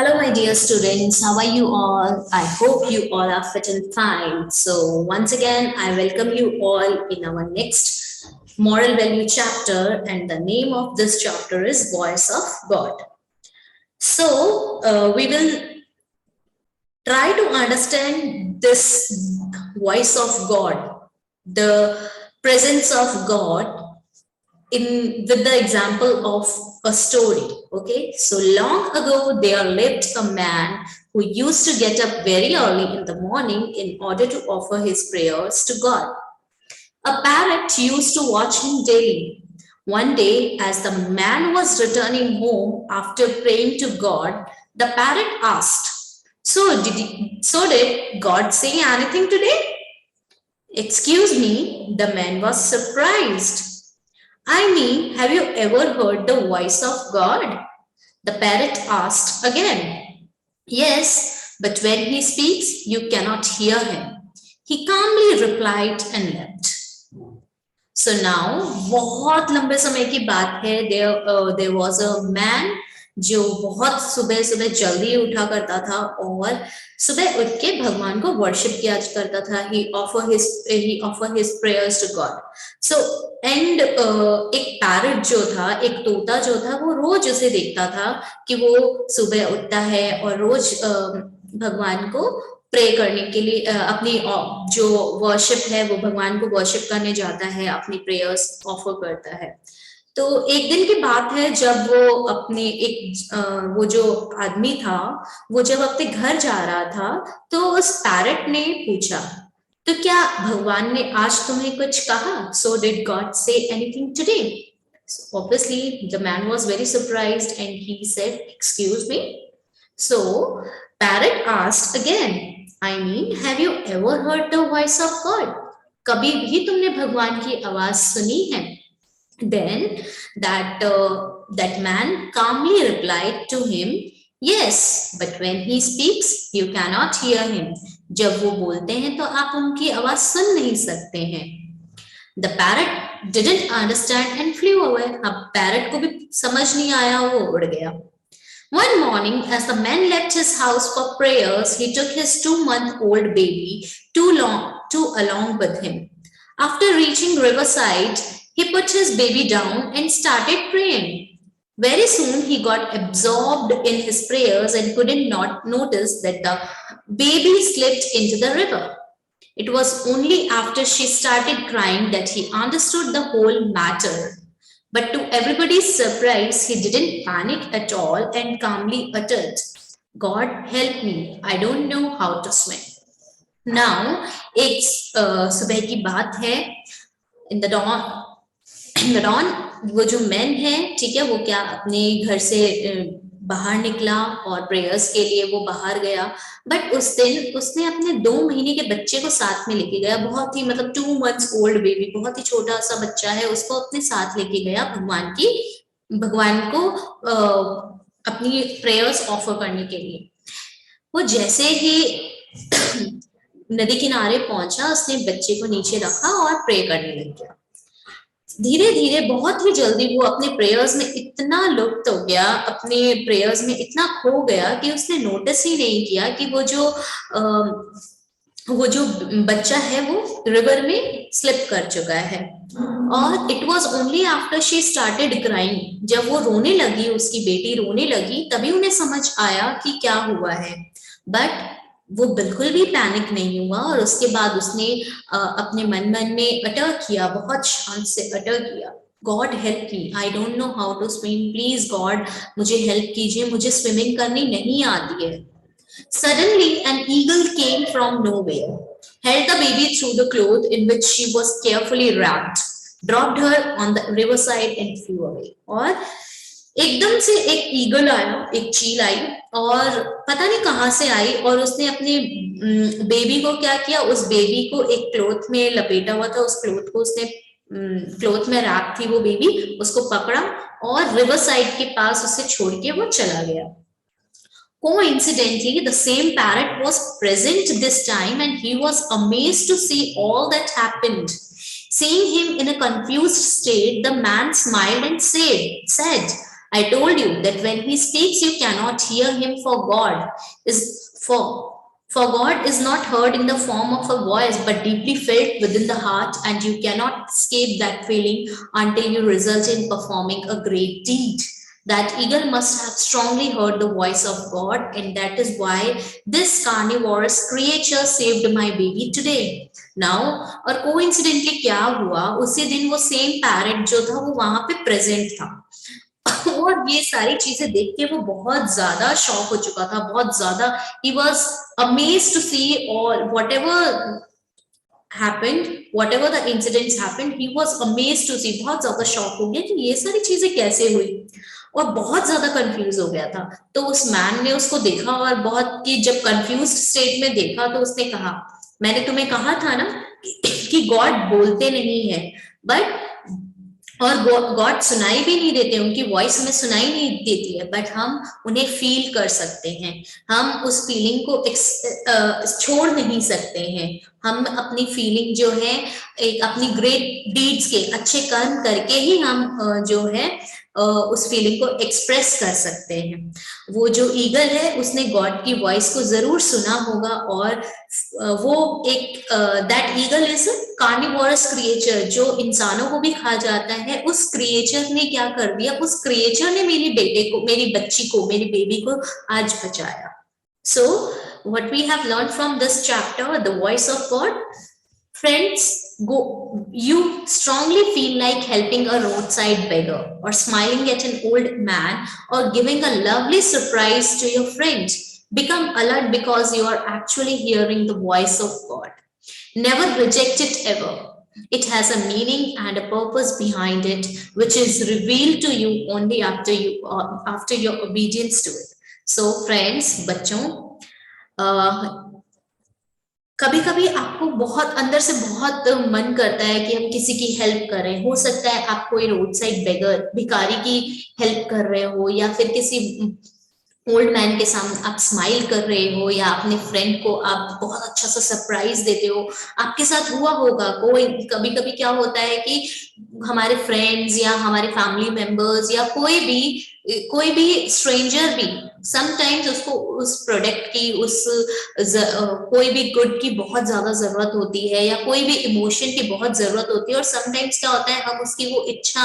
Hello, my dear students. How are you all? I hope you all are fit and fine. So, once again, I welcome you all in our next moral value chapter, and the name of this chapter is Voice of God. So, we will try to understand this voice of God, the presence of God in with the example of a story. Okay, so long ago there lived a man who used to get up very early in the morning in order to offer his prayers to God. A parrot used to watch him daily. One day, as the man was returning home after praying to God, the parrot asked, so did God say anything today? Excuse me, the man was surprised. I mean, have you ever heard the voice of God? The parrot asked again. Yes, but when he speaks, you cannot hear him. He calmly replied and left. So now बहुत लंबे समय की बात है. There was a man जो बहुत सुबह सुबह जल्दी उठा करता था और सुबह उठ के भगवान को वर्शिप किया करता था. He offer his prayers to God. So and एक पैरट जो था, एक तोता जो था, वो रोज उसे देखता था कि वो सुबह उठता है और रोज भगवान को प्रे करने के लिए अपनी जो वर्शिप है वो भगवान को वर्शिप करने जाता है, अपनी प्रेयर्स ऑफर करता है. तो एक दिन की बात है जब वो अपने वो जो आदमी था वो जब अपने घर जा रहा था तो उस पैरट ने पूछा, तो क्या भगवान ने आज तुम्हें कुछ कहा? So did God say anything today? So obviously the man was very surprised and he said, excuse me. So parrot asked again, I mean, have you ever heard the voice of God? कभी भी तुमने भगवान की आवाज सुनी है? Then that man calmly replied to him, yes, but when he speaks, you cannot hear him. जब वो बोलते हैं तो आप उनकी आवाज सुन नहीं सकते हैं. The parrot didn't understand and flew away. अब parrot को भी समझ नहीं आया, वो उड़ गया. One morning, as the man left his house for prayers, he took his 2-month-old baby along with him. After reaching riverside, he put his baby down and started praying. Very soon, he got absorbed in his prayers and couldn't not notice that the baby slipped into the river. It was only after she started crying that he understood the whole matter. But to everybody's surprise, he didn't panic at all and calmly uttered, God help me, I don't know how to swim. Now, एक सुबह की बात है. In the dawn, वो जो man है, ठीक है, वो क्या अपने घर से बाहर निकला और प्रेयर्स के लिए वो बाहर गया. बट उस दिन उसने अपने 2 महीने के बच्चे को साथ में लेके गया. बहुत ही मतलब 2 months old बेबी, बहुत ही छोटा सा बच्चा है, उसको अपने साथ लेके गया भगवान को अपनी प्रेयर्स ऑफर करने के लिए. वो जैसे ही नदी किनारे पहुंचा, उसने बच्चे को नीचे रखा और प्रे करने लग गया. धीरे धीरे बहुत ही जल्दी वो अपने प्रेयर्स में इतना लुप्त हो गया, अपने प्रेयर्स में इतना खो गया कि उसने नोटिस ही नहीं किया कि वो जो बच्चा है वो रिवर में स्लिप कर चुका है. और it was only after she started crying, जब वो रोने लगी, उसकी बेटी रोने लगी, तभी उन्हें समझ आया कि क्या हुआ है. बट वो बिल्कुल भी पैनिक नहीं हुआ और उसके बाद उसने अपने मन में अटर किया, बहुत शांत से अटर किया, God help me, I don't know how to swim, please God मुझे हेल्प कीजिए, मुझे स्विमिंग करनी नहीं आती है. Suddenly an eagle came from nowhere, held the baby through the cloth in which she was carefully wrapped, dropped her on the riverside and flew away. और एकदम से एक ईगल आया, एक चील आई और पता नहीं कहाँ से आई और उसने अपने बेबी को क्या किया, उस बेबी को एक क्लोथ में लपेटा हुआ था, उस क्लोथ को उसने क्लोथ में रैप थी वो बेबी, उसको पकड़ा और रिवर साइड के पास उसे छोड़ के वो चला गया. Coincidentally, the same parrot was present this time and he was amazed to see all that happened. Seeing him in a confused state, the man smiled and said, I told you that when he speaks, you cannot hear him, for God is not heard in the form of a voice, but deeply felt within the heart, and you cannot escape that feeling until you result in performing a great deed. That eagle must have strongly heard the voice of God, and that is why this carnivorous creature saved my baby today. Now, और coincidentally क्या हुआ, उसी दिन वो same parrot जो था वो वहां पे प्रेजेंट था और ये सारी चीजें देख के वो बहुत ज्यादा शॉक हो चुका था, बहुत ज्यादा he was amazed to see all whatever the incidents happened, he was amazed to see, बहुत ज्यादा शॉक हो गया कि ये सारी चीजें कैसे हुई और बहुत ज्यादा कंफ्यूज हो गया था। तो उस मैन ने उसको देखा और बहुत कि जब कंफ्यूज स्टेट में देखा तो उसने कहा, मैंने तुम्हें कहा था ना कि गॉड बोलते नहीं है, बट और गॉड सुनाई भी नहीं देते, उनकी वॉइस हमें सुनाई नहीं देती है, बट हम उन्हें फील कर सकते हैं, हम उस फीलिंग को छोड़ नहीं सकते हैं। हम अपनी फीलिंग जो है एक अपनी ग्रेट डीड्स के अच्छे कर्म करके ही हम जो है उस फीलिंग को एक्सप्रेस कर सकते हैं। वो जो ईगल है उसने गॉड की वॉइस को जरूर सुना होगा और वो एक that eagle is carnivorous creature जो इंसानों को भी खा जाता है। उस क्रिएचर ने क्या कर दिया, उस क्रिएचर ने मेरी बेटे को, मेरी बच्ची को, मेरी बेबी को आज बचाया। So what we have learned from this chapter, the voice of God, friends, you strongly feel like helping a roadside beggar or smiling at an old man or giving a lovely surprise to your friend. Become alert because you are actually hearing the voice of God. Never reject it ever. It has a meaning and a purpose behind it, which is revealed to you only after your obedience to it. So friends, बच्चों, कभी कभी आपको बहुत अंदर से बहुत मन करता है कि हम किसी की हेल्प करें। हो सकता है आप कोई रोड साइड बेगर भिखारी की हेल्प कर रहे हो, या फिर किसी ओल्ड मैन के सामने आप स्माइल कर रहे हो, या अपने फ्रेंड को आप बहुत अच्छा सा सरप्राइज देते हो। आपके साथ हुआ होगा, कोई कभी कभी क्या होता है कि हमारे फ्रेंड्स या हमारे फैमिली मेंबर्स या कोई भी स्ट्रेंजर भी समटाइम्स उसको उस प्रोडक्ट की कोई भी गुड की बहुत ज्यादा जरूरत होती है, या कोई भी इमोशन की बहुत जरूरत होती है, और समटाइम्स क्या होता है हम उसकी वो इच्छा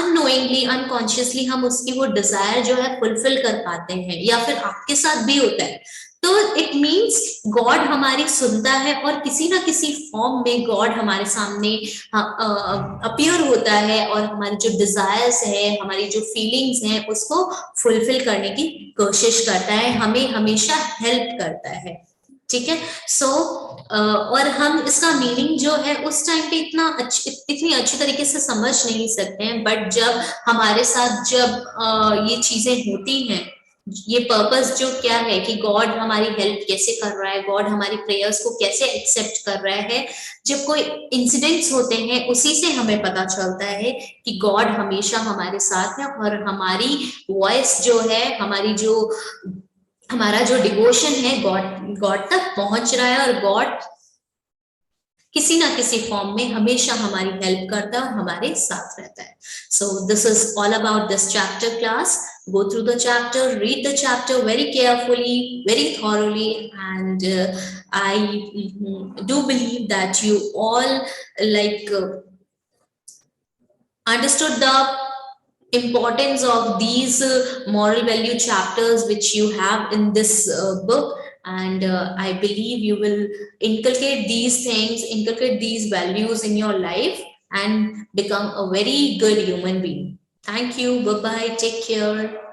अननोइंगली अनकॉन्शियसली हम उसकी वो डिजायर जो है फुलफिल कर पाते हैं, या फिर आपके साथ भी होता है। तो इट मीन्स गॉड हमारी सुनता है और किसी ना किसी फॉर्म में गॉड हमारे सामने अपीयर होता है और हमारी जो डिजायर्स है, हमारी जो फीलिंग्स हैं उसको फुलफिल करने की कोशिश करता है, हमें हमेशा हेल्प करता है। ठीक है। सो और हम इसका मीनिंग जो है उस टाइम पे इतनी अच्छी तरीके से समझ नहीं सकते हैं, बट जब हमारे साथ जब ये चीजें होती हैं, ये पर्पस जो क्या है कि गॉड हमारी हेल्प कैसे कर रहा है, गॉड हमारी प्रेयर्स को कैसे एक्सेप्ट कर रहा है, जब कोई इंसिडेंट्स होते हैं उसी से हमें पता चलता है कि गॉड हमेशा हमारे साथ है और हमारी वॉइस जो है, हमारा जो डिवोशन है गॉड तक पहुंच रहा है, और गॉड किसी ना किसी फॉर्म में हमेशा हमारी हेल्प करता है और हमारे साथ रहता है। So this is all about this chapter class. Go through the chapter, read the chapter very carefully, very thoroughly, and I do believe that you all understood the importance of these moral value chapters which you have in this book, and I believe you will inculcate these values in your life and become a very good human being. Thank you. Bye bye. Take care.